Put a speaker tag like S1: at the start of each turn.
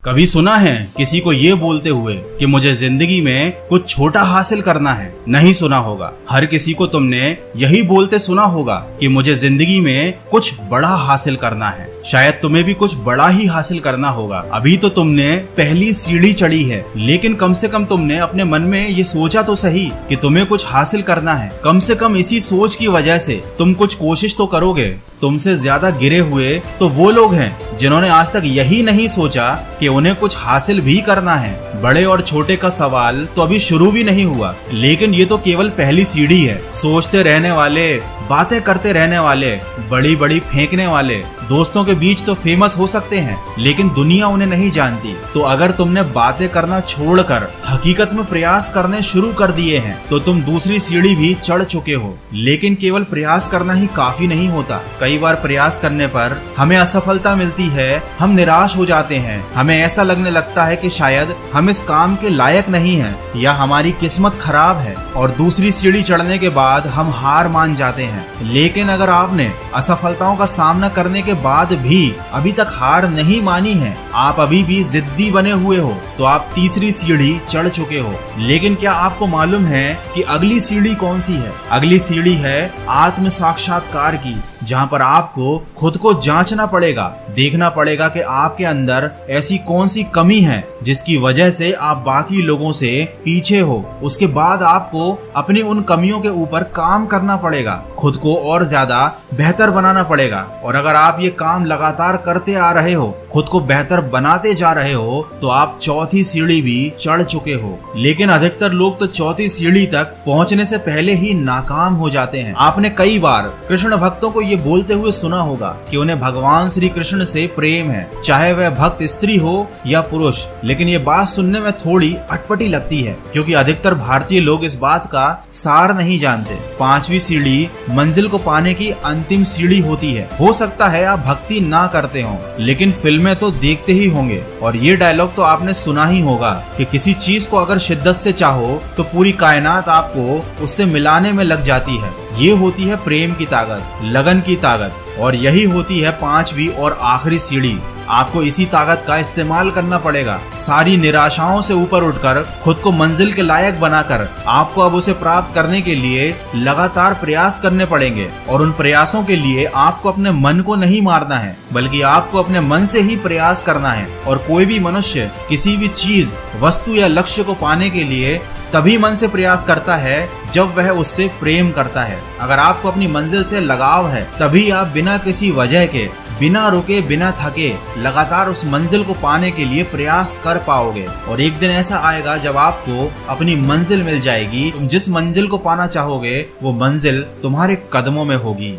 S1: कभी सुना है किसी को ये बोलते हुए कि मुझे जिंदगी में कुछ छोटा हासिल करना है? नहीं सुना होगा। हर किसी को तुमने यही बोलते सुना होगा कि मुझे जिंदगी में कुछ बड़ा हासिल करना है। शायद तुम्हें भी कुछ बड़ा ही हासिल करना होगा। अभी तो तुमने पहली सीढ़ी चढ़ी है, लेकिन कम से कम तुमने अपने मन में ये सोचा तो सही कि तुम्हें कुछ हासिल करना है। कम से कम इसी सोच की वजह से तुम कुछ कोशिश तो करोगे। तुमसे ज्यादा गिरे हुए तो वो लोग हैं जिन्होंने आज तक यही नहीं सोचा कि उन्हें कुछ हासिल भी करना है। बड़े और छोटे का सवाल तो अभी शुरू भी नहीं हुआ, लेकिन ये तो केवल पहली सीढ़ी है। सोचते रहने वाले, बातें करते रहने वाले, बड़ी बड़ी फेंकने वाले दोस्तों के बीच तो फेमस हो सकते हैं, लेकिन दुनिया उन्हें नहीं जानती। तो अगर तुमने बातें करना छोड़कर हकीकत में प्रयास करने शुरू कर दिए हैं तो तुम दूसरी सीढ़ी भी चढ़ चुके हो। लेकिन केवल प्रयास करना ही काफी नहीं होता। कई बार प्रयास करने पर हमें असफलता मिलती है, हम निराश हो जाते हैं, हमें ऐसा लगने लगता है कि शायद हम इस काम के लायक नहीं हैं या हमारी किस्मत खराब है, और दूसरी सीढ़ी चढ़ने के बाद हम हार मान जाते हैं। लेकिन अगर आपने असफलताओं का सामना करने के बाद भी अभी तक हार नहीं मानी है, आप अभी भी जिद्दी बने हुए हो, तो आप तीसरी सीढ़ी चढ़ चुके हो। लेकिन क्या आपको मालूम है कि अगली सीढ़ी कौन सी है? अगली सीढ़ी है आत्म साक्षात्कार की, जहाँ पर आपको खुद को जांचना पड़ेगा, देखना पड़ेगा कि आपके अंदर ऐसी कौन सी कमी है जिसकी वजह से आप बाकी लोगों से पीछे हो। उसके बाद आपको अपनी उन कमियों के ऊपर काम करना पड़ेगा, खुद को और ज्यादा बेहतर बनाना पड़ेगा। और अगर आप ये काम लगातार करते आ रहे हो, खुद को बेहतर बनाते जा रहे हो, तो आप चौथी सीढ़ी भी चढ़ चुके हो। लेकिन अधिकतर लोग तो चौथी सीढ़ी तक पहुंचने से पहले ही नाकाम हो जाते हैं। आपने कई बार कृष्ण भक्तों को ये बोलते हुए सुना होगा कि उन्हें भगवान श्री कृष्ण से प्रेम है, चाहे वह भक्त स्त्री हो या पुरुष। लेकिन ये बात सुनने में थोड़ी अटपटी लगती है, क्योंकि अधिकतर भारतीय लोग इस बात का सार नहीं जानते। पांचवी सीढ़ी मंजिल को पाने की अंतिम सीढ़ी होती है। हो सकता है आप भक्ति ना करते हो, लेकिन फिल्में तो देखते ही होंगे, और ये डायलॉग तो आपने सुना ही होगा कि किसी चीज को अगर शिद्दत से चाहो तो पूरी कायनात आपको उससे मिलाने में लग जाती है। ये होती है प्रेम की ताकत, लगन की ताकत, और यही होती है पांचवी और आखिरी सीढ़ी। आपको इसी ताकत का इस्तेमाल करना पड़ेगा। सारी निराशाओं से ऊपर उठकर खुद को मंजिल के लायक बनाकर आपको अब उसे प्राप्त करने के लिए लगातार प्रयास करने पड़ेंगे। और उन प्रयासों के लिए आपको अपने मन को नहीं मारना है, बल्कि आपको अपने मन से ही प्रयास करना है। और कोई भी मनुष्य किसी भी चीज, वस्तु या लक्ष्य को पाने के लिए तभी मन से प्रयास करता है जब वह उससे प्रेम करता है। अगर आपको अपनी मंजिल से लगाव है, तभी आप बिना किसी वजह के, बिना रुके, बिना थके लगातार उस मंजिल को पाने के लिए प्रयास कर पाओगे। और एक दिन ऐसा आएगा जब आपको अपनी मंजिल मिल जाएगी। तुम जिस मंजिल को पाना चाहोगे वो मंजिल तुम्हारे कदमों में होगी।